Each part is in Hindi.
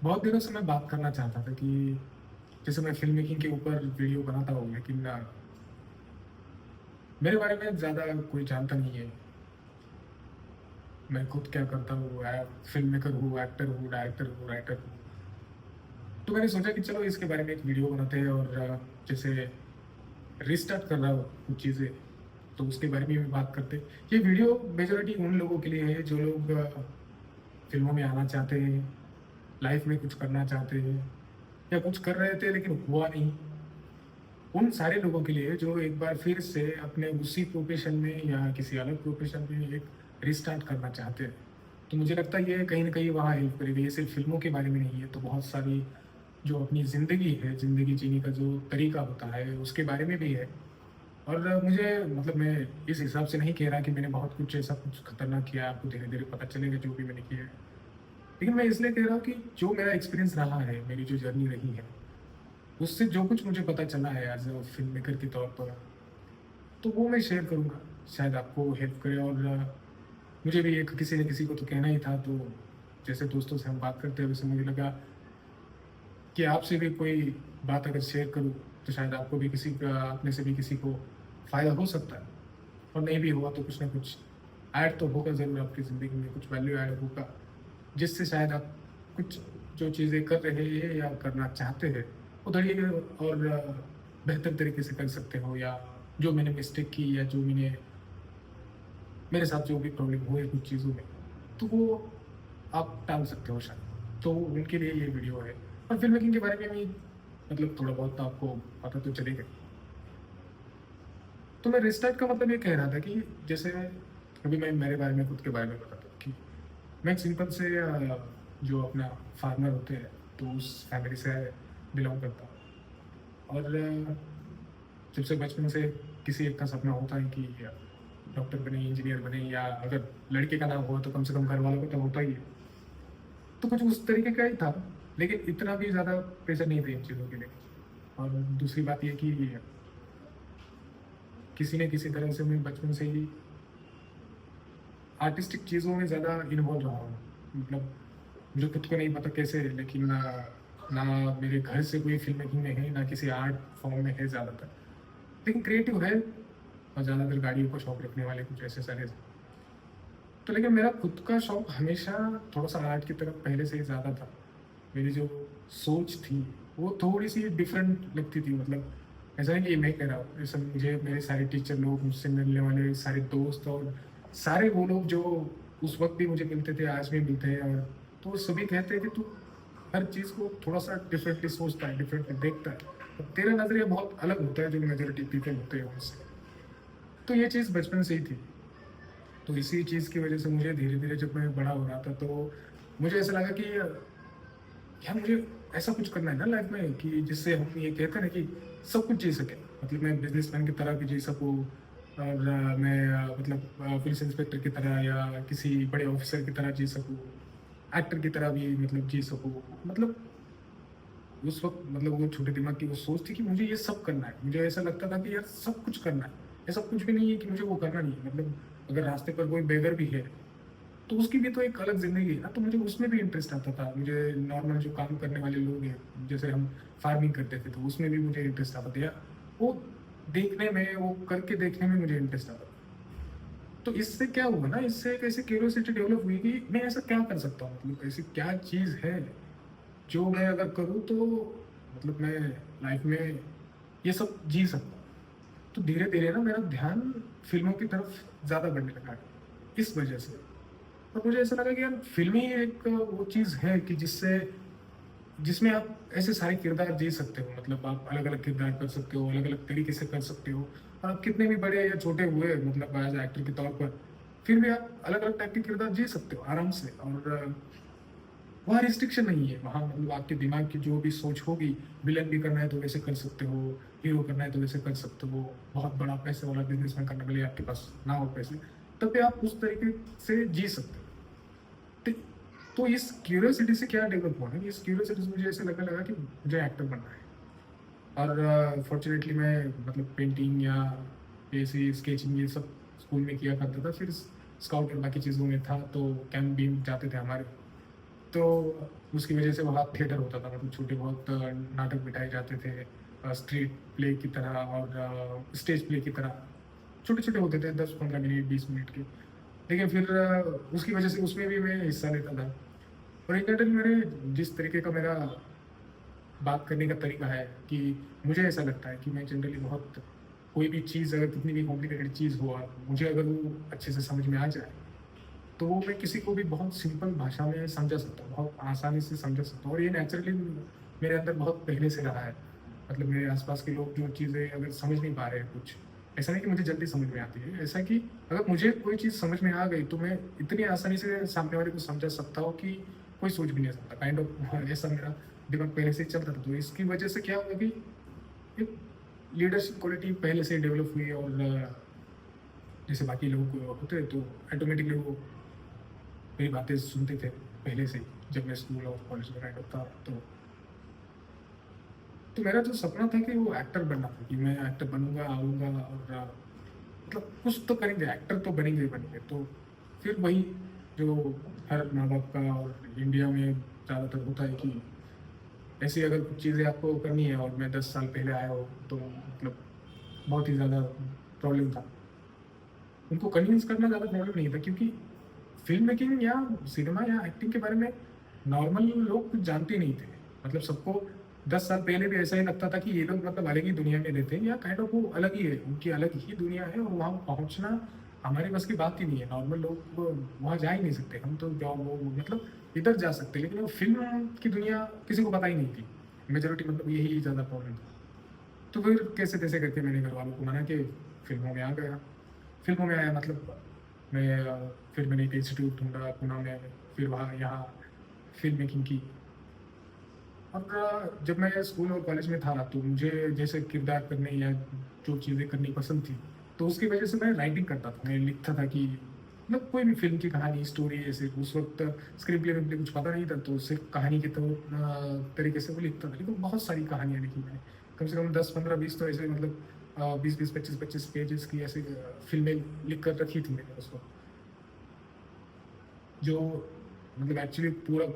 बहुत दिनों से मैं बात करना चाहता था कि जैसे मैं फ़िल्म मेकिंग के ऊपर वीडियो बनाता हूँ, लेकिन मेरे बारे में ज़्यादा कोई जानता नहीं है। मैं खुद क्या करता हूँ, फ़िल्म मेकर हूँ, एक्टर हूँ, डायरेक्टर हूँ, राइटर हूँ। तो मैंने सोचा कि चलो इसके बारे में एक वीडियो बनाते हैं और जैसे रीस्टार्ट कर रहा हूँ कुछ चीज़ें, तो उसके बारे में भी बात करते हैं। ये वीडियो मेजॉरिटी उन लोगों के लिए है जो लोग फ़िल्मों में आना चाहते हैं, लाइफ़ में कुछ करना चाहते हैं या कुछ कर रहे थे लेकिन हुआ नहीं। उन सारे लोगों के लिए जो एक बार फिर से अपने उसी प्रोफ़ेशन में या किसी अलग प्रोफ़ेशन में एक रिस्टार्ट करना चाहते हैं। तो मुझे लगता है ये कहीं न कहीं वहाँ हेल्प करेगी। ये सिर्फ़ फ़िल्मों के बारे में नहीं है, तो बहुत सारी जो अपनी ज़िंदगी है, ज़िंदगी जीने का जो तरीका होता है, उसके बारे में भी है। और मुझे मतलब मैं इस हिसाब से नहीं कह रहा कि मैंने बहुत कुछ ऐसा कुछ खतरनाक किया है, आपको धीरे-धीरे पता चलेगा जो भी मैंने किया है। लेकिन मैं इसलिए कह रहा हूँ कि जो मेरा एक्सपीरियंस रहा है, मेरी जो जर्नी रही है, उससे जो कुछ मुझे पता चला है एज़ अ फ़िल्म मेकर के तौर पर, तो वो मैं शेयर करूँगा। शायद आपको हेल्प करे और मुझे भी एक किसी न किसी को तो कहना ही था, तो जैसे दोस्तों से हम बात करते हैं, वैसे मुझे लगा कि आपसे भी कोई बात अगर शेयर करूँ, तो शायद आपको भी किसी का आप में से भी किसी को फ़ायदा हो सकता है और नहीं भी हुआ तो कुछ ना कुछ ऐड तो होगा ज़रूर आपकी ज़िंदगी में, कुछ वैल्यू ऐड होगा, जिससे शायद आप कुछ जो चीज़ें कर रहे हैं या करना चाहते हैं, वो थोड़ी और बेहतर तरीके से कर सकते हो या जो मैंने मिस्टेक की या जो मैंने मेरे साथ जो भी प्रॉब्लम हुए कुछ चीज़ों में, तो वो आप टाल सकते हो शायद। तो उनके लिए ये वीडियो है और फ़िल्म मेकिंग के बारे में भी मतलब थोड़ा बहुत तो आपको पता तो चलेगा ही। तो मैं रिस्टार्ट का मतलब ये कह रहा था कि जैसे अभी मैं मेरे बारे में खुद के बारे में बताता हूँ कि मैं एक सिंपल से जो अपना फार्मर होते हैं, तो उस फैमिली से बिलॉन्ग करता हूँ और जब से बचपन से किसी एक का सपना होता है कि डॉक्टर बने, इंजीनियर बने या अगर लड़के का नाम हो तो कम से कम घर वालों को तो होता ही है। तो कुछ उस तरीके का ही था, लेकिन इतना भी ज़्यादा प्रेशर नहीं था इन चीज़ों के लिए। और दूसरी बात ये कि किसी न किसी तरह से मैं बचपन से ही आर्टिस्टिक चीज़ों में ज़्यादा इन्वॉल्व रहा हूँ। मतलब मुझे खुद को नहीं पता कैसे, लेकिन ना मेरे घर से कोई फ़िल्म मेकिंग में है, ना किसी आर्ट फॉर्म में है ज़्यादातर। लेकिन क्रिएटिव है और ज़्यादातर गाड़ियों का शौक रखने वाले कुछ ऐसे सारे। तो लेकिन मेरा खुद का शौक हमेशा थोड़ा-सा आर्ट की तरफ पहले से ही ज़्यादा था। मेरी जो सोच थी, वो थोड़ी-सी डिफरेंट लगती थी, मतलब ऐसा नहीं कि मैं कह रहा हूँ, जैसे मुझे मेरे सारे टीचर लोग, मुझसे मिलने वाले सारे दोस्त और सारे वो लोग जो उस वक़्त भी मुझे मिलते थे, आज भी मिलते हैं और तो वो सभी कहते हैं कि तू हर चीज़ को थोड़ा-सा डिफरेंटली सोचता है, डिफरेंटली देखता है। और तेरा नज़रिया बहुत अलग होता है जो मेजॉरिटी पीपल होते हैं उनसे। तो ये चीज़ बचपन से ही थी। तो इसी चीज़ की वज़ह से मुझे धीरे-धीरे जब मैं बड़ा हो रहा था, तो मुझे ऐसा लगा कि यार मुझे ऐसा कुछ करना है ना लाइफ में कि जिससे हम ये कहते हैं ना कि सब कुछ जी सके। मतलब मैं बिजनेसमैन की तरह भी जी सकूँ और मैं मतलब पुलिस इंस्पेक्टर की तरह या किसी बड़े ऑफिसर की तरह जी सकूँ, एक्टर की तरह भी मतलब जी सकूँ। मतलब उस वक्त मतलब वो छोटे दिमाग की वो सोच थी कि मुझे ये सब करना है। मुझे ऐसा लगता था कि यार सब कुछ करना है, ऐसा कुछ भी नहीं है कि मुझे वो करना नहीं है। मतलब अगर रास्ते पर कोई बेगर भी है तो उसकी भी तो एक अलग ज़िंदगी है ना, तो मुझे उसमें भी इंटरेस्ट आता था। मुझे नॉर्मल जो काम करने वाले लोग हैं, जैसे हम फार्मिंग करते थे, तो उसमें भी मुझे इंटरेस्ट आता था या वो देखने में, वो करके देखने में मुझे इंटरेस्ट आता था। तो इससे क्या हुआ ना, इससे एक ऐसी क्यूरियोसिटी डेवलप हुई कि मैं ऐसा क्या कर सकता हूँ? मतलब ऐसी क्या चीज़ है, जो मैं अगर करूँ तो मतलब मैं लाइफ़ में ये सब जी सकता हूँ। तो धीरे-धीरे ना मेरा ध्यान फ़िल्मों की तरफ ज़्यादा बढ़ने लगा, इस वजह से। और मुझे ऐसा लगा कि यार फ़िल्म ही एक वो चीज़ है कि जिसमें आप ऐसे सारे किरदार जी सकते हो। मतलब आप अलग-अलग किरदार कर सकते हो, अलग-अलग तरीके से कर सकते हो और आप कितने भी बड़े या छोटे हुए मतलब एज़ एक्टर के तौर पर, फिर भी आप अलग-अलग टाइप के किरदार जी सकते हो आराम से। और वहाँ रिस्ट्रिक्शन नहीं है, वहाँ मतलब आपके दिमाग की जो भी सोच होगी, विलेन भी करना है तो वैसे कर सकते हो, हीरो करना है तो वैसे कर सकते हो, बहुत बड़ा पैसे वाला बिज़नेसमैन करने के लिए आपके पास ना हो पैसे, तब भी आप उस तरीके से जी सकते हो। ति तो इस क्यूरियोसिटी से क्या डेवलप हुआ ना कि इस क्यूरियोसिटी से मुझे ऐसा लगने लगा कि मुझे एक्टर बनना है। और फॉर्च्यूनेटली मैं मतलब पेंटिंग या ऐसी स्केचिंग ये सब स्कूल में किया करता था। फिर स्काउट और बाकी चीज़ों में था, तो कैंप भी जाते थे हमारे। तो उसकी वजह से वहाँ थिएटर होता था, मतलब छोटे बहुत नाटक बिठाए जाते थे, स्ट्रीट प्ले की तरह और स्टेज प्ले की तरह, छोटे-छोटे होते थे 10-15 मिनट, 20 मिनट के। लेकिन फिर उसकी वजह से उसमें भी मैं हिस्सा लेता था। और इन जनरल मेरे जिस तरीके का मेरा बात करने का तरीका है कि मुझे ऐसा लगता है कि मैं जनरली बहुत, कोई भी चीज़ अगर कितनी भी कॉम्प्लिकेटेड चीज़ हो, मुझे अगर वो अच्छे से समझ में आ जाए, तो वो मैं किसी को भी बहुत सिंपल भाषा में समझा सकता हूँ, बहुत आसानी से समझा सकता हूँ, और ये नेचुरली मेरे अंदर बहुत पहले से रहा है। मतलब मेरे आस-पास के लोग जो चीज़ें अगर समझ नहीं पा रहे हैं कुछ, ऐसा नहीं कि मुझे जल्दी समझ में आती है, ऐसा कि अगर मुझे कोई चीज़ समझ में आ गई, तो मैं इतनी आसानी से सामने वाले को समझा सकता हूँ कि कोई सोच भी नहीं सकता। काइंड ऑफ ऐसा मेरा दिमाग पहले से ही चलता था। तो इसकी वजह से क्या हुआ कि एक लीडरशिप क्वालिटी पहले से डेवलप हुई, और जैसे बाकी लोग होते हैं, तो ऑटोमेटिकली वो मेरी बातें सुनते थे पहले से ही, जब मैं स्कूल और कॉलेज में काइंड ऑफ था। तो मेरा जो सपना था कि वो एक्टर बनना था, कि मैं एक्टर बनूँगा, आऊँगा और मतलब कुछ तो करेंगे, एक्टर तो बनेंगे ही बनेंगे। तो फिर वही जो हर माँ-बाप का और इंडिया में ज़्यादातर होता है कि ऐसी अगर कुछ चीज़ें आपको करनी है, और मैं 10 साल पहले आया हूँ, तो मतलब बहुत ही ज़्यादा प्रॉब्लम था। उनको कन्विंस करना ज़्यादा प्रॉब्लम नहीं था, क्योंकि फ़िल्म मेकिंग या सिनेमा या एक्टिंग के बारे में नॉर्मल लोग कुछ जानते ही नहीं थे। मतलब सबको 10 साल पहले भी ऐसा ही लगता था कि ये लोग मतलब अलग ही दुनिया में रहते हैं, या काइंड ऑफ वो अलग ही है, उनकी अलग ही दुनिया है, और वहाँ पहुँचना हमारे बस की बात ही नहीं है। नॉर्मल लोग वहाँ जा ही नहीं सकते। हम तो जॉब वो मतलब इधर जा सकते हैं, लेकिन वो फ़िल्म की दुनिया किसी को पता ही नहीं थी। मेजॉरिटी मतलब यही ज़्यादा प्रॉब्लम था। तो फिर कैसे-तैसे करके मैंने घरवालों को मना के फ़िल्मों में आ गया। फ़िल्मों में आया, मतलब मैं फिर मैंने एक इंस्टीट्यूट ढूँढा पुणे में, फिर वहाँ यहाँ फ़िल्म मेकिंग की। और जब मैं स्कूल और कॉलेज में था, तो मुझे जैसे किरदार करने या जो चीज़ें करनी पसंद थी, तो उसकी वजह से मैं राइटिंग करता था। मैं लिखता था कि मतलब कोई भी फ़िल्म की कहानी, स्टोरी, ऐसे उस वक़्त स्क्रीन प्ले विम्प्ले कुछ पता नहीं था, तो सिर्फ़ कहानी के तरीके से वो लिखता था। लेकिन बहुत सारी कहानियाँ लिखी मैंने। कम से कम 10, 15, 20 तो ऐसे मतलब 20-20, 25-25 पेजेज़ की ऐसी फ़िल्में लिख कर रखी थी मैंने उस वक़्त। जो मतलब एक्चुअली पूरा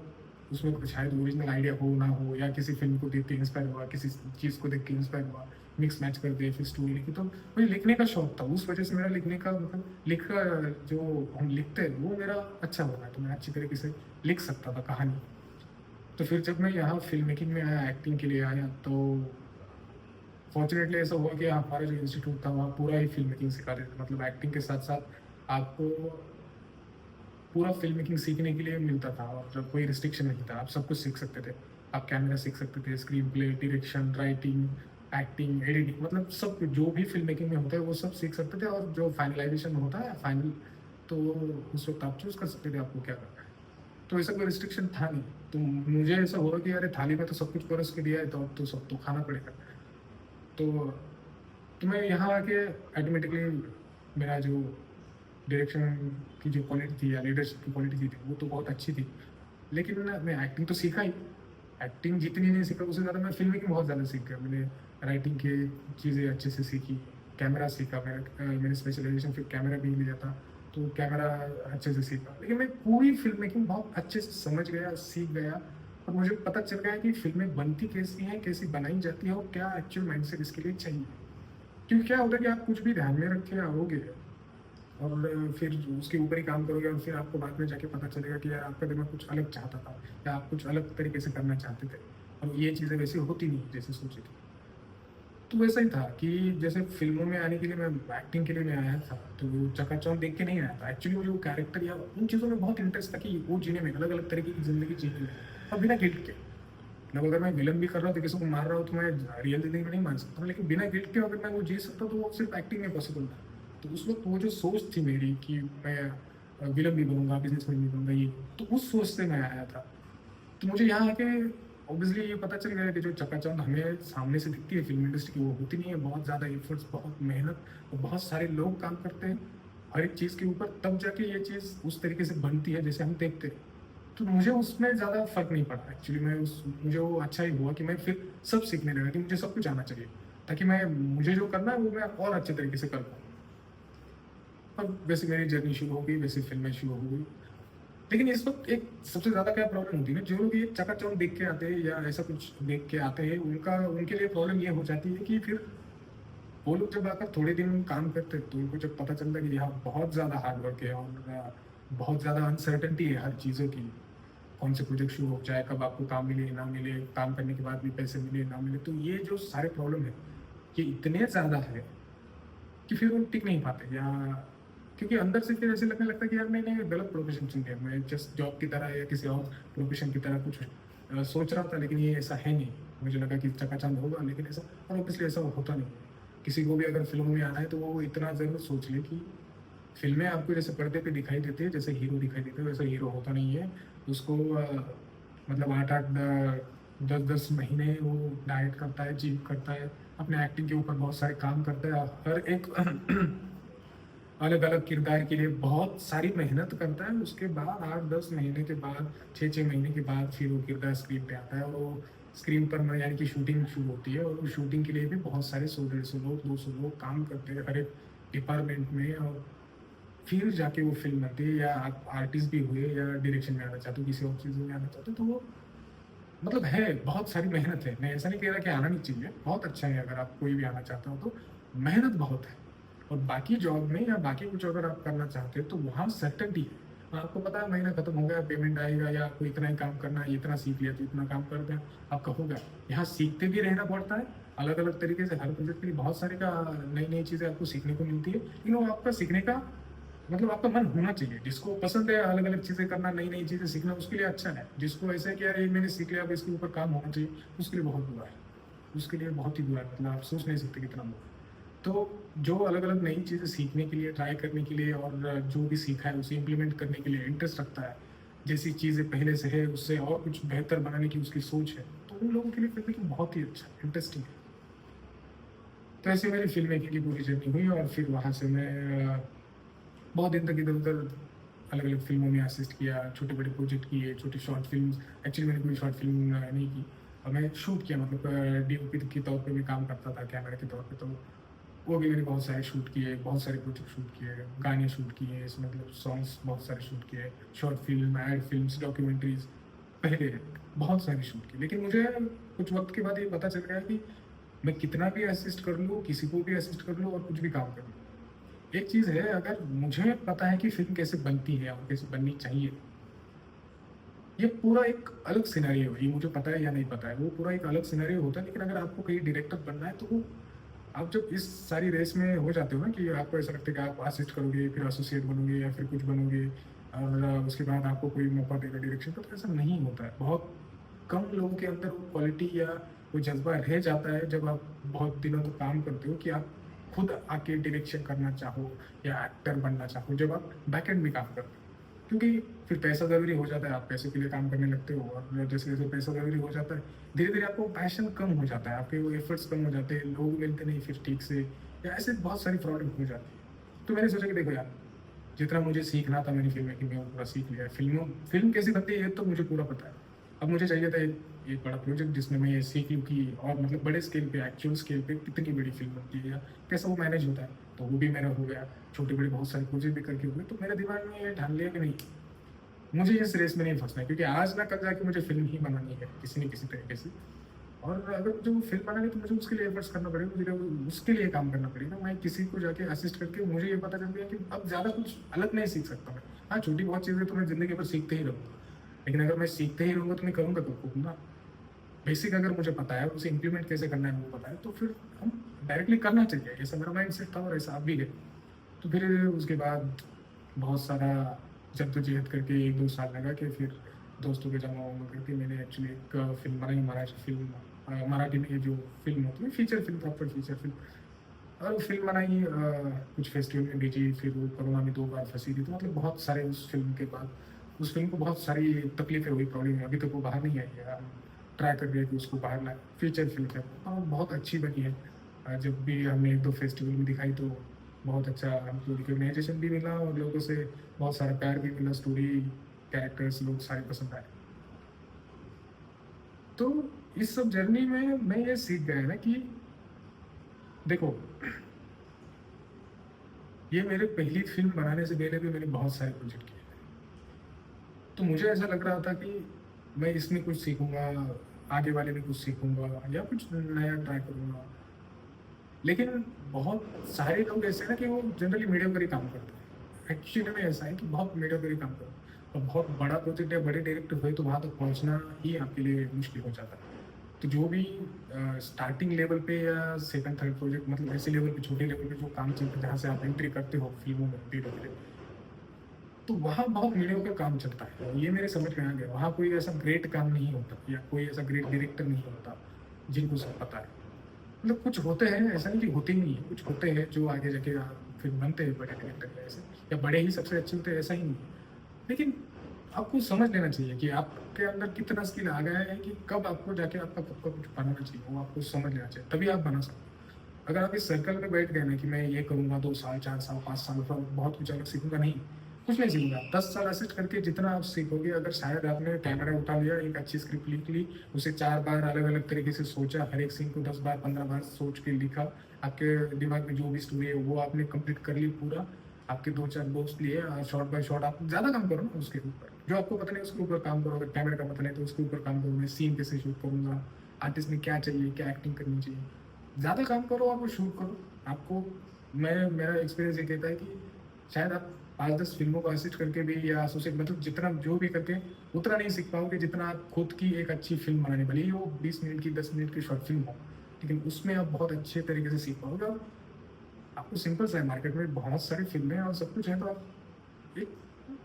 उसमें कुछ शायद ओरिजिनल आइडिया हो ना हो, या किसी फ़िल्म को देख के इंस्पायर हुआ, किसी चीज़ को देख के इंस्पायर हुआ, मिक्स मैच कर दिया, फिर स्टोरी लिखी। तो मुझे लिखने का शौक था, उस वजह से मेरा लिखने का मतलब जो हम लिखते हैं वो मेरा अच्छा बना, तो मैं अच्छी तरीके से लिख सकता था कहानी। तो फिर जब मैं यहाँ फ़िल्म मेकिंग में आया, एक्टिंग के लिए आया, तो फॉर्च्यूनेटली ऐसा हुआ कि हमारा जो इंस्टीट्यूट था वहाँ पूरा ही फ़िल्म मेकिंग सिखाते थे। मतलब एक्टिंग के साथ-साथ आपको पूरा फ़िल्म मेकिंग सीखने के लिए मिलता था, और जब कोई रिस्ट्रिक्शन नहीं था, आप सब कुछ सीख सकते थे। आप कैमरा सीख सकते थे, screen play, direction, writing, acting, editing, मतलब सब कुछ जो भी फ़िल्म मेकिंग में होता है वो सब सीख सकते थे, और जो फाइनलाइज़ेशन होता है फाइनल, तो उस वक़्त आप चूज़ कर सकते थे आपको क्या करना है। तो ऐसा कोई रिस्ट्रिक्शन था नहीं। तो मुझे ऐसा हुआ कि अरे थाली में तो सब कुछ परोस के दिया है, तो अब तो सब तो खाना पड़ेगा। तो तो मैं यहाँ आके ऑटोमेटिकली मेरा जो डायरेक्शन की जो क्वालिटी थी या लीडरशिप की क्वालिटी थी, वो तो बहुत अच्छी थी। लेकिन मैं एक्टिंग तो सीखा ही। एक्टिंग जितनी नहीं सीखा, उससे ज़्यादा मैं फ़िल्म मेकिंग बहुत ज़्यादा सीख गया। मैंने राइटिंग की चीज़ें अच्छे से सीखी, कैमरा सीखा, मैंने स्पेशलाइज़ेशन फिर कैमरा भी लिया था, तो कैमरा अच्छे से सीखा। लेकिन मैं पूरी फ़िल्म मेकिंग बहुत अच्छे से समझ गया, सीख गया, और मुझे पता चल गया कि फ़िल्में बनती कैसी हैं, कैसी बनाई जाती हैं, और क्या एक्चुअल माइंडसेट इसके लिए चाहिए। क्योंकि क्या होता है कि आप कुछ भी ध्यान में रख के आओगे, और फिर उसके ऊपर ही काम करोगे, और फिर आपको बाद में जाके पता चलेगा कि यार आपका दिमाग कुछ अलग चाहता था, या आप कुछ अलग तरीके से करना चाहते थे, और ये चीज़ें वैसे होती नहीं जैसे सोची थी। तो वैसा ही था कि जैसे फ़िल्मों में आने के लिए मैं एक्टिंग के लिए मैं आया था, तो वो चकाचौंध देख के नहीं आया था। एक्चुअली मुझे वो कैरेक्टर या उन चीज़ों में बहुत इंटरेस्ट था कि वो जीने में, अलग-अलग तरीके की ज़िंदगी जीनी है, और बिना गिल्ट के। मतलब अगर मैं विलन भी कर रहा हूँ, तो किसी को मार रहा हूँ, तो मैं रियल ज़िंदगी में नहीं मार सकता हूँ, लेकिन बिना गिल्ट के अगर मैं वो जी सकता हूँ, तो वो सिर्फ़ एक्टिंग में पॉसिबल था। तो उस वक़्त वो जो सोच थी मेरी कि मैं विलन भी बनूँगा, बिज़नेसमैन भी बनूँगा, ये, तो उस सोच से मैं आया था। तो मुझे यहाँ आके ऑब्वियसली ये पता चल गया कि जो चकाचौंध हमें सामने से दिखती है फ़िल्म इंडस्ट्री की, वो होती नहीं है। बहुत ज़्यादा एफर्ट्स, बहुत मेहनत, और बहुत सारे लोग काम करते हैं हर एक चीज़ के ऊपर, तब जाके ये चीज़ उस तरीके से बनती है जैसे हम देखते हैं। तो मुझे उसमें ज़्यादा फ़र्क नहीं पड़ा एक्चुअली। मुझे वो अच्छा ही हुआ कि मैं फिर सब सीखने लगा कि मुझे सब कुछ आना चाहिए, ताकि मुझे जो करना है वो मैं और अच्छे तरीके से कर पाऊँ। और वैसे मेरी जर्नी शुरू हो गई, वैसे फ़िल्में शुरू हो गई। लेकिन इस वक्त एक सबसे ज़्यादा क्या प्रॉब्लम होती है ना, जो लोग ये चकाचौंध देख के आते हैं या ऐसा कुछ देख के आते हैं, उनका उनके लिए प्रॉब्लम ये हो जाती है कि फिर वो लोग जब आकर थोड़े दिन काम करते हैं तो उनको जब पता चलता है कि यहाँ बहुत ज़्यादा हार्ड वर्क है और बहुत ज़्यादा अनसर्टेनिटी है हर चीज़ों की, कौन से प्रोजेक्ट शुरू हो जाए, कब आपको काम मिले ना मिले, काम करने के बाद भी पैसे मिले ना मिले, तो ये जो सारे प्रॉब्लम है ये इतने ज़्यादा है कि फिर वो टिक नहीं पाते, या क्योंकि अंदर से फिर ऐसे लगने लगता है कि यार मैंने गलत प्रोफेशन चुन लिया, मैं जस्ट जॉब की तरह या किसी और प्रोफेशन की तरह कुछ सोच रहा था, लेकिन ये ऐसा है नहीं। मुझे लगा कि चकाचौंध होगा, लेकिन ऐसा, और ऑब्वियसली ऐसा होता नहीं है। किसी को भी अगर फिल्मों में आना है तो वो इतना ज़रूर सोच ले कि फिल्में आपको जैसे पर्दे पे दिखाई देती है, जैसे हीरो दिखाई देते हैं, वैसा हीरो होता नहीं है। उसको मतलब 8-8 10-10 महीने वो डाइट करता है, जिम करता है, अपने एक्टिंग के ऊपर बहुत सारे काम करता है, हर एक अलग अलग किरदार के लिए बहुत सारी मेहनत करता है। उसके बाद 8-10 महीने के बाद, 6-6 महीने के बाद फिर वो किरदार स्क्रीन पे आता है, और वो स्क्रीन पर में यानी कि शूटिंग शुरू होती है, और वो शूटिंग के लिए भी बहुत सारे 100-150 लोग, 200 लोग काम करते हैं हर एक डिपार्टमेंट में, और फिर जाके वो फिल्म बनती है। या आप आर्टिस्ट भी हुए या डायरेक्शन में आना चाहते हो, किसी और चीज़ में आना चाहते हो, तो वो मतलब है, बहुत सारी मेहनत है। मैं ऐसा नहीं कह रहा कि आना नहीं चाहिए, बहुत अच्छा है अगर आप कोई भी आना चाहता हो, तो मेहनत बहुत है। और बाकी जॉब में या बाकी कुछ अगर आप करना चाहते हो तो वहाँ सर्टेनिटी है, आपको पता है महीना खत्म हो गया, पेमेंट आएगा, या आपको इतना ही काम करना है, इतना सीख लिया तो इतना काम कर दें, आपका होगा। यहाँ सीखते भी रहना पड़ता है अलग अलग तरीके से, हर प्रोजेक्ट के लिए बहुत सारे का नई नई चीज़ें आपको सीखने को मिलती है, लेकिन वो आपका सीखने का मतलब आपका मन होना चाहिए। जिसको पसंद है अलग अलग चीज़ें करना, नई नई चीज़ें सीखना, उसके लिए अच्छा है। जिसको ऐसा है कि यार ये मैंने सीख लिया, अब इसके ऊपर काम होना चाहिए, उसके लिए बहुत बुरा है। उसके लिए बहुत ही बुरा है, मतलब आप सोच नहीं सकते कितना बुरा है। तो जो अलग अलग नई चीज़ें सीखने के लिए, ट्राई करने के लिए, और जो भी सीखा है उसे इम्प्लीमेंट करने के लिए इंटरेस्ट रखता है, जैसी चीज़ें पहले से है उससे और कुछ बेहतर बनाने की उसकी सोच है, तो उन लोगों के लिए फिल्म मेकिंग बहुत ही अच्छा इंटरेस्टिंग है। तो ऐसे मेरी फिल्म मेकिंग की पूरी जर्नी हुई, और फिर वहाँ से मैं बहुत दिन तक इधर उधर अलग अलग फिल्मों में असिस्ट किया, छोटे बड़े प्रोजेक्ट किए, छोटी शॉर्ट फिल्म। एक्चुअली मैंने कोई शॉर्ट फिल्म नहीं की, और मैं शूट किया, मतलब डीओपी के तौर पे भी काम करता था, कैमरा के तौर पे, तो वो भी मैंने बहुत सारे शूट किए, बहुत सारे प्रोजेक्ट शूट किए, गाने शूट किए, इसमें मतलब सॉन्ग्स बहुत सारे शूट किए, short film, ad films, documentaries, पहले बहुत सारे शूट किए। लेकिन मुझे कुछ वक्त के बाद ये पता चल गया कि मैं कितना भी असिस्ट कर लूँ, किसी को भी असिस्ट कर लूँ और कुछ भी काम कर लूँ, एक चीज़ है, अगर मुझे पता है कि फ़िल्म कैसे बनती है और कैसे बननी चाहिए, ये पूरा एक अलग सिनेरियो है, ये मुझे पता है या नहीं पता है, वो पूरा एक अलग सिनेरियो होता है। लेकिन अगर आपको कहीं डायरेक्टर बनना है, तो वो आप जब इस सारी रेस में हो जाते हो ना, कि आपको ऐसा लगता है कि आप असिस्ट करोगे, फिर एसोसिएट बनोगे, या फिर कुछ बनोगे, और उसके बाद आपको कोई मौका देगा डायरेक्शन का, तो ऐसा नहीं होता है। बहुत कम लोगों के अंदर वो क्वालिटी या वो जज़्बा रह जाता है, जब आप बहुत दिनों तक काम करते हो, कि आप खुद आके डायरेक्शन करना चाहो या एक्टर बनना चाहो, जब आप बैक एंड में काम करते हो। क्योंकि फिर पैसा ज़रूरी हो जाता है, आप पैसे के लिए काम करने लगते हो, और जैसे-जैसे पैसा ज़रूरी हो जाता है, धीरे-धीरे आपको पैशन कम हो जाता है, आपके वो एफर्ट्स कम हो जाते हैं, लोग मिलते नहीं फिर ठीक से, या ऐसे बहुत सारी प्रॉब्लम हो जाती है। तो मैंने सोचा कि देखो यार, जितना मुझे सीखना था मैंने फ़िल्म मेकिंग में वो पूरा सीख लिया है। फ़िल्म कैसी बनती है ये तो मुझे पूरा पता है। अब मुझे चाहिए था एक बड़ा प्रोजेक्ट जिसमें मैं ये सीख लूँ कि और मतलब बड़े स्केल पे, एक्चुअल स्केल पे कितनी बड़ी फ़िल्म बनती है, या कैसा वो मैनेज होता है। तो वो भी मेरा हो गया, छोटे-बड़े बहुत सारे प्रोजेक्ट भी करके हुए। तो मेरे दिमाग में ये ठान लिया कि नहीं, मुझे इस रेस में नहीं फँसना है, क्योंकि आज ना कल जाके मुझे फ़िल्म ही बनानी है, किसी न किसी तरीके से। और अगर मुझे वो फ़िल्म बनानी है तो मुझे उसके लिए एफर्ट्स करना पड़ेगा, मुझे उसके लिए काम करना पड़ेगा। मैं किसी को जाके असिस्ट करके मुझे ये पता चल गया कि अब ज़्यादा कुछ अलग नहीं सीख सकता मैं। हाँ, छोटी बहुत चीज़ें तो मैं ज़िंदगी भर सीखते ही रहूँगा। लेकिन अगर मैं सीखते ही रहूँगा तो मैं करूँगा कब खुद ना? बेसिक अगर मुझे पता है, उसे इम्प्लीमेंट कैसे करना है वो पता है, तो फिर हम डायरेक्टली करना चाहिए। ऐसा मेरा माइंडसेट था और ऐसा अब भी है। तो फिर उसके बाद बहुत सारा जद्दोजहद करके 1-2 साल लगा, कि फिर दोस्तों के जमा-वमा करके मैंने एक्चुअली एक फ़िल्म बनाई, मराठी फ़िल्म। मराठी में ये जो फ़िल्म होती है, feature film, proper feature film. और वो फ़िल्म बनाई, कुछ फेस्टिवल में भेजी, फिर वो कोरोना में 2 बार फँसी थी, तो मतलब बहुत सारे उस फ़िल्म के बाद, उस फ़िल्म को बहुत सारी तकलीफ़ें हुई, प्रॉब्लम हुई, अभी तक वो बाहर नहीं आई है। हम ट्राई कर रहे हैं कि उसको बाहर लाएँ। फीचर फ़िल्म है वो, और बहुत अच्छी बनी है। जब भी हमने 1-2 फेस्टिवल में दिखाई तो बहुत अच्छा हमको रिकॉग्नाइजेशन भी मिला, और लोगों से बहुत सारा प्यार भी मिला, स्टोरी, कैरेक्टर्स, लोग सारे पसंद आए। तो इस सब जर्नी में मैं ये सीख गया ना कि देखो, ये मेरे पहली फ़िल्म बनाने से पहले भी मैंने बहुत सारे प्रोजेक्ट किए थे। तो मुझे ऐसा लग रहा था कि मैं इसमें कुछ सीखूँगा, आगे वाले में कुछ सीखूँगा या कुछ नया ट्राई करूँगा। लेकिन बहुत सारे लोग ऐसे हैं ना कि वो जनरली मीडियोकर ही काम करते हैं। एक्चुअली में ऐसा है कि बहुत मीडियोकर ही काम करो और बहुत बड़ा प्रोजेक्ट या बड़े डायरेक्टर हुए तो वहाँ तक पहुँचना ही आपके लिए मुश्किल हो जाता है। तो जो भी स्टार्टिंग लेवल पे या सेकंड थर्ड प्रोजेक्ट मतलब ऐसे लेवल पे छोटे लेवल पे जो काम चलता है जहाँ से आप एंट्री करते हो फिल्मों में धीरे-धीरे, तो वहाँ बहुत मीडियोकर काम चलता है। और ये मेरे समझ में आ गया। वहाँ कोई ऐसा ग्रेट काम नहीं होता या कोई ऐसा ग्रेट डायरेक्टर नहीं होता, जिनको सब पता है। मतलब कुछ होते हैं, ऐसा नहीं कि होते ही नहीं है, कुछ होते हैं जो आगे जाके फिर बनते हैं बड़े डायरेक्टर या ऐसे, या बड़े ही सबसे अच्छे होते हैं, ऐसा ही नहीं है। लेकिन आपको समझ लेना चाहिए कि आपके अंदर कितना स्किल आ गया है कि कब आपको जाके आपका खुद का कुछ बनाना चाहिए, वो आपको समझ लेना चाहिए, तभी आप बना सकते हो। अगर आप इस सर्कल में बैठ गए ना कि मैं ये करूँगा 2 साल, 4 साल, 5 साल फिर बहुत कुछ अलग सीखूँगा, नहीं, कुछ नहीं सीखूँगा। 10 साल असिस्ट करके जितना आप सीखोगे, अगर शायद आपने कैमरा उठा लिया, एक अच्छी स्क्रिप्ट लिख ली, उसे 4 बार अलग-अलग तरीके से सोचा, हर एक सीन को 10 बार, 15 बार सोच के लिखा, आपके दिमाग में जो भी स्टोरी है वो आपने कंप्लीट कर ली पूरा, आपके 2-4 दोस्त लिए शॉट बाय शॉट आप ज़्यादा काम करो ना उसके ऊपर। जो आपको पता नहीं उसके ऊपर काम करो, अगर कैमरा का पता नहीं तो उसके ऊपर काम करो, मैं सीन कैसे शूट करूँगा, आर्टिस्ट में क्या चाहिए, क्या एक्टिंग करनी चाहिए। ज़्यादा काम करो और वो शूट करो। आपको मेरा एक्सपीरियंस ये कहता है कि शायद आप 5-10 फ़िल्मों को असिस्ट करके भी या एसोसिएट मतलब जितना जो भी करके उतना नहीं सीख पाओगे जितना आप खुद की एक अच्छी फ़िल्म बनाने भले ही वो 20 मिनट की, 10 मिनट की शॉर्ट फ़िल्म हो, लेकिन उसमें आप बहुत अच्छे तरीके से सीख पाओगे। और आपको सिंपल सा है, मार्केट में बहुत सारी फ़िल्में और सब कुछ है, तो आप एक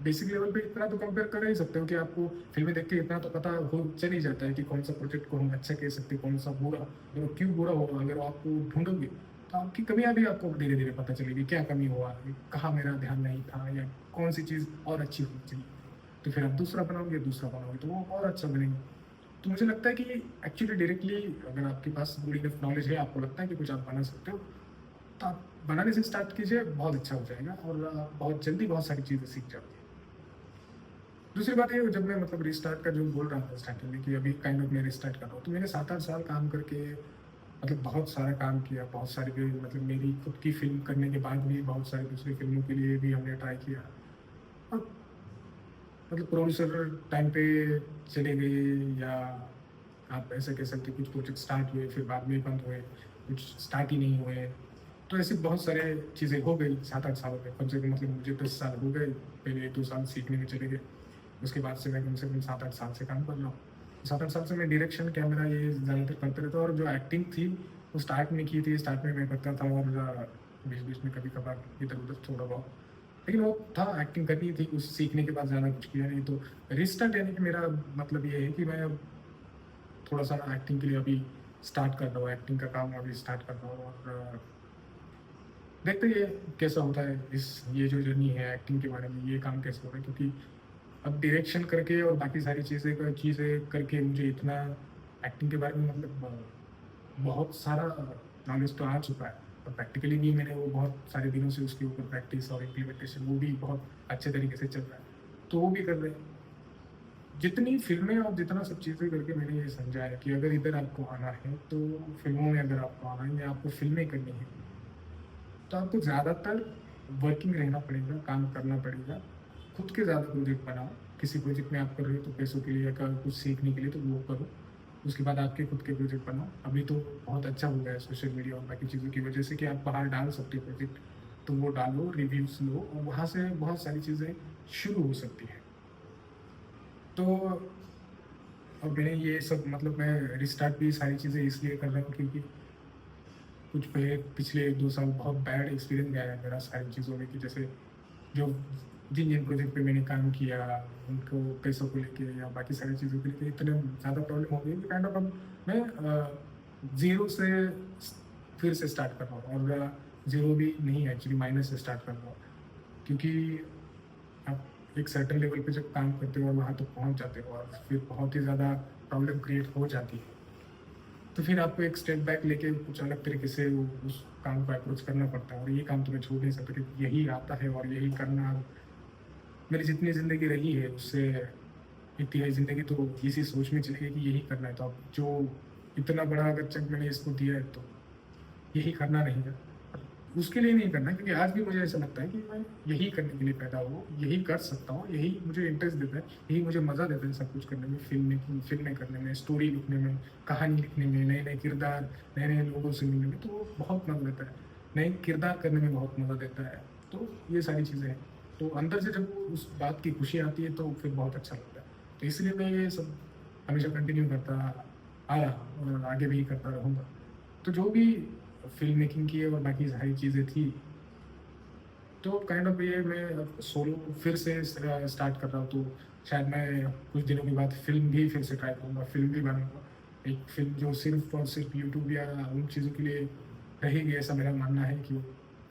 बेसिक लेवल पे इतना तो कंपेयर कर ही सकते हो कि आपको फ़िल्में देख के इतना तो पता हो चल ही जाता है कि कौन-सा प्रोजेक्ट को हम अच्छा कह सकते हैं, कौन-सा बुरा, और वो क्यों बुरा होगा। अगर आपको ढूँढोगे, तो आपकी कमियाँ भी आपको धीरे-धीरे पता चलेगी, क्या कमी हुआ, कहाँ मेरा ध्यान नहीं था या कौन-सी चीज़ और अच्छी होनी चाहिए। तो फिर आप दूसरा बनाओगे तो वो और अच्छा बनेगा। तो मुझे लगता है कि एक्चुअली डायरेक्टली अगर आपके पास गुड इनफ नॉलेज है, आपको लगता है कि कुछ आप बना सकते हो, तो आप बनाने से स्टार्ट कीजिए, बहुत अच्छा हो जाएगा और बहुत जल्दी बहुत सारी चीज़ें सीख जाओगे। दूसरी बात ये जब मैं मतलब रिस्टार्ट का जो बोल रहा था स्टार्टिंग में कि अभी काइंड ऑफ मैं रिस्टार्ट कर रहा हूँ, तो मैंने 7-8 साल काम करके मतलब बहुत सारा काम किया, बहुत सारी भी मतलब मेरी खुद की फ़िल्म करने के बाद भी बहुत सारी दूसरी फ़िल्मों के लिए भी हमने ट्राई किया। और मतलब प्रोड्यूसर टाइम पे चले गए या आप ऐसा कह सकते हैं कुछ प्रोजेक्ट स्टार्ट हुए, फिर बाद में बंद हुए, कुछ स्टार्ट ही नहीं हुए। तो ऐसी बहुत सारे चीज़ें हो गई 7-8 सालों में, कम से कम मतलब मुझे 10 साल हो गए, पहले 1-2 साल सीखने में चले गए। उसके बाद से मैं कम से कम 7-8 साल से काम कर रहा हूँ। 7-8 साल से मैं डायरेक्शन, कैमरा ये ज़्यादातर करते रहता हूँ और जो एक्टिंग थी, वो स्टार्ट में की थी, स्टार्ट में मैं करता था और बीच-बीच में कभी-कभार इधर-उधर थोड़ा बहुत। लेकिन वो था एक्टिंग करनी थी, कुछ सीखने के बाद ज़्यादा कुछ किया नहीं। तो रिस्टार्ट यानी कि मेरा मतलब ये है कि मैं अब थोड़ा-सा एक्टिंग के लिए अभी स्टार्ट कर रहा हूँ, एक्टिंग का काम अभी स्टार्ट कर रहा हूँ और देखते हैं ये कैसा होता है। ये जो जर्नी है एक्टिंग के बारे में, ये काम कैसे हो रहा है, क्योंकि अब डायरेक्शन करके और बाकी सारी चीज़ें करके मुझे इतना एक्टिंग के बारे में मतलब बहुत सारा नॉलेज तो आ चुका है और प्रैक्टिकली भी मैंने वो बहुत सारे दिनों से उसके ऊपर प्रैक्टिस और इम्प्लीमेंटेशन वो भी बहुत अच्छे तरीके से चल रहा है, तो वो भी कर रहे हैं। जितनी फ़िल्में और जितना सब चीज़ें करके मैंने ये समझा है कि अगर इधर आपको आना है, तो फ़िल्मों में अगर आपको आना है या आपको फ़िल्में करनी है, तो आपको ज़्यादातर वर्किंग रहना पड़ेगा, काम करना पड़ेगा। खुद के ज़्यादा प्रोजेक्ट बनाओ। किसी प्रोजेक्ट में आप कर रहे हो तो पैसों के लिए या कुछ सीखने के लिए तो वो करो। उसके बाद आपके खुद के प्रोजेक्ट बनाओ। अभी तो बहुत अच्छा हो गया है सोशल मीडिया और बाकी चीज़ों की वजह से कि आप बाहर डाल सकते हो प्रोजेक्ट। तो वो डालो, रिव्यूज़ लो और वहाँ से बहुत सारी चीज़ें शुरू हो सकती हैं। तो अब मैंने ये सब मतलब मैं रिस्टार्ट भी सारी चीज़ें इसलिए कर रहा हूँ क्योंकि कुछ पिछले 1-2 साल बहुत बैड एक्सपीरियंस गया है मेरा सारी चीज़ों में कि जैसे जो जिन प्रोजेक्ट पे मैंने काम किया, उनको पैसों को लेके या बाकी सारी चीज़ों को लेके इतने ज़्यादा प्रॉब्लम हो गई कि काइंड ऑफ अब मैं ज़ीरो से फिर से स्टार्ट कर रहा हूँ और ज़ीरो भी नहीं एक्चुअली माइनस से स्टार्ट कर रहा हूँ। क्योंकि आप एक सर्टेन लेवल पे जब काम करते हो और वहाँ तक पहुँच जाते हो और फिर बहुत ही ज़्यादा प्रॉब्लम क्रिएट हो जाती है। तो फिर आपको एक स्टेप बैक लेके कुछ अलग तरीके से उस काम को अप्रोच करना पड़ता है और ये काम तो मैं छोड़ नहीं सकता क्योंकि यही आता है और यही करना मेरी जितनी ज़िंदगी रही है उससे इतनी है ज़िंदगी तो इसी सोच में चली गई कि यही करना है। तो अब जो इतना बड़ा अगर चंक मैंने इसको दिया है तो यही करना रहेगा। उसके लिए नहीं करना है, क्योंकि आज भी मुझे ऐसा लगता है कि मैं यही करने के लिए पैदा हुआ, यही कर सकता हूँ, यही मुझे इंटरेस्ट देता है, यही मुझे मज़ा देता है सब कुछ करने में, फ़िल्में करने में, स्टोरी लिखने में, कहानी लिखने में, नए-नए किरदार, नए-नए लोगों से मिलने में, तो वो बहुत मज़ा देता है। नए किरदार करने में बहुत मज़ा देता है। तो ये सारी चीज़ें हैं। तो अंदर से जब उस बात की खुशी आती है तो फिर बहुत अच्छा लगता है। तो इसलिए मैं ये सब हमेशा कंटिन्यू करता आ रहा हूँ और आगे भी करता रहूँगा। तो जो भी फ़िल्म मेकिंग की और बाकी सारी चीज़ें थी, तो काइंड ऑफ़ ये मैं सोलो फिर से स्टार्ट कर रहा हूँ, तो शायद मैं कुछ दिनों के बाद फ़िल्म भी फिर से ट्राई करूँगा, फ़िल्म भी बनाऊँगा। एक फ़िल्म जो सिर्फ़ और सिर्फ़ यूट्यूब या उन चीज़ों के लिए रहेगी, ऐसा मेरा मानना है कि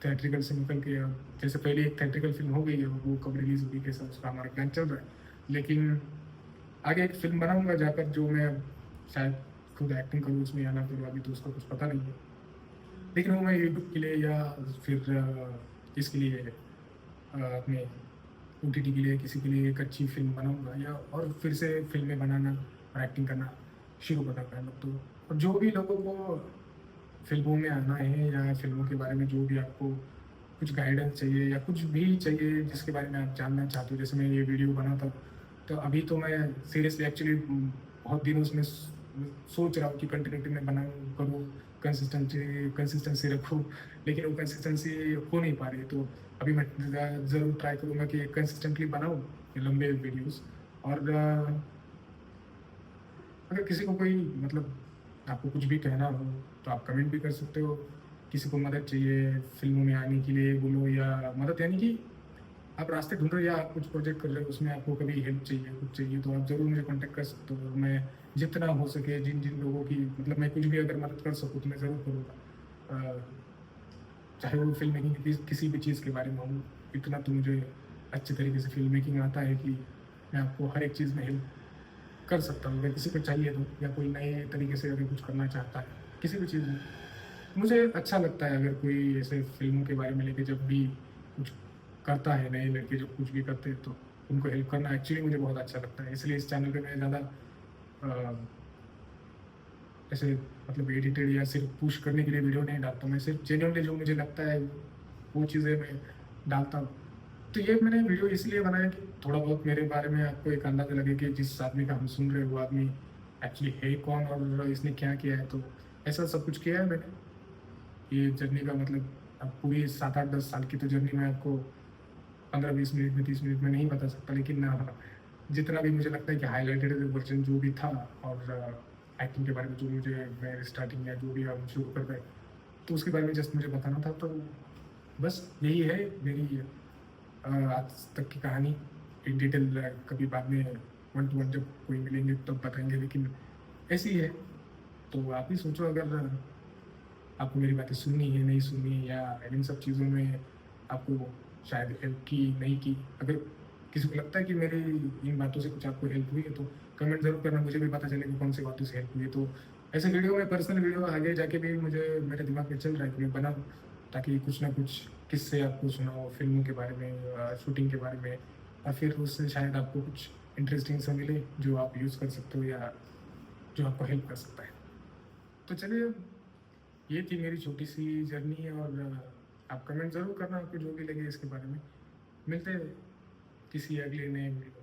थिएट्रिकल से निकल के जैसे पहले एक थिएट्रिकल फ़िल्म हो गई है, वो कब रिलीज़ होगी, कैसा उसका हमारा प्लान चल रहा है। लेकिन आगे एक फ़िल्म बनाऊँगा जहाँ पर जो मैं शायद खुद एक्टिंग करूँ उसमें या ना करूँ, अभी तो उसका कुछ पता नहीं है। लेकिन वो मैं यूट्यूब के लिए या फिर इसके लिए अपने ओटीटी के लिए किसी के लिए एक अच्छी फ़िल्म बनाऊँगा, या और फिर से फ़िल्में बनाना और एक्टिंग करना शुरू करूँगा मैं तो। और जो भी लोगों को फ़िल्मों में आना है या फ़िल्मों के बारे में जो भी आपको कुछ गाइडेंस चाहिए या कुछ भी चाहिए जिसके बारे में आप जानना चाहते हो, जैसे मैं ये वीडियो बनाता हूँ, तो अभी तो मैं सीरियसली एक्चुअली बहुत दिनों से मैं सोच रहा हूँ कि कंटिन्यूटी में बनाऊँ, करूँ, कंसिस्टेंसी रखूँ, लेकिन वो कंसिस्टेंसी हो नहीं पा रही है। तो अभी मैं ज़रूर ट्राई करूँगा कि कंसिस्टेंटली बनाऊँ ये लंबे वीडियोज़। और अगर किसी को कोई मतलब आपको कुछ भी कहना हो, तो आप कमेंट भी कर सकते हो। किसी को मदद चाहिए फ़िल्मों में आने के लिए बोलो, या मदद यानी कि आप रास्ते ढूँढ रहे हो या आप कुछ प्रोजेक्ट कर रहे हो, उसमें आपको कभी हेल्प चाहिए, कुछ चाहिए, तो आप ज़रूर मुझे कॉन्टैक्ट कर सकते हो। मैं जितना हो सके जिन-जिन लोगों की मतलब मैं कुछ भी अगर मदद कर सकूँ तो मैं ज़रूर करूँगा। चाहे वो फ़िल्म मेकिंग की किसी भी चीज़ के बारे में हो, इतना तो मुझे अच्छे तरीके से फ़िल्म मेकिंग आता है कि मैं आपको हर एक चीज़ में हेल्प कर सकता हूँ, अगर किसी को चाहिए तो, या कोई नए तरीके से अगर कुछ करना चाहता है, किसी भी चीज़ में। मुझे अच्छा लगता है अगर कोई ऐसे फ़िल्मों के बारे में लेके जब भी कुछ करता है, नए लड़के जब कुछ भी करते हैं तो उनको हेल्प करना एक्चुअली मुझे बहुत अच्छा लगता है। इसलिए इस चैनल पे मैं ज़्यादा अ, ऐसे मतलब एडिटेड या सिर्फ़ पुश करने के लिए वीडियो नहीं डालता हूँ। मैं सिर्फ़ जेन्युइनली जो मुझे लगता है वो चीज़ें मैं डालता हूँ। तो ये मैंने वीडियो इसलिए बनाया कि थोड़ा बहुत मेरे बारे में आपको एक अंदाज़ा लगे कि जिस आदमी का हम सुन रहे हैं वो आदमी एक्चुअली है कौन और इसने क्या किया है। तो ऐसा सब कुछ किया है मैंने। ये जर्नी का मतलब अब पूरी 7, 8, 10 साल की तो जर्नी मैं आपको 15-20 मिनट में, 30 मिनट में नहीं बता सकता, लेकिन जितना भी मुझे लगता है कि हाइलाइटेड वर्ज़न जो भी था, और एक्टिंग के बारे में जो मुझे मैं स्टार्टिंग या जो भी हम शुरू कर रहे हैं, तो उसके बारे में जस्ट मुझे बताना था। तो बस यही है मेरी आज तक की कहानी। इन डिटेल कभी बाद में वन टू वन जब कोई मिलेंगे तब बताएँगे, लेकिन ऐसी ही है। तो आप ही सोचो, अगर आपको मेरी बातें सुननी है, नहीं सुननी है, या इन सब चीज़ों में आपको शायद हेल्प की, नहीं की। अगर किसी को लगता है कि मेरी इन बातों से कुछ आपको हेल्प हुई है, तो कमेंट ज़रूर करना, मुझे भी पता चले कि कौन सी बातों से हेल्प हुई है। तो ऐसे वीडियो में पर्सनल वीडियो आगे जाके भी मुझे मेरे दिमाग में चल रहा है कि मैं बनाऊँ, ताकि कुछ ना कुछ किस्से आपको सुनाऊँ फ़िल्मों के बारे में, शूटिंग के बारे में, और फिर उससे शायद आपको कुछ इंटरेस्टिंग सा मिले, जो आप यूज़ कर सकते हो या जो आपको हेल्प कर सकता है। तो चलिए, ये थी मेरी छोटी-सी जर्नी, और आप कमेंट ज़रूर करना आपको जो भी लगे इसके बारे में। मिलते हैं किसी अगले नए वीडियो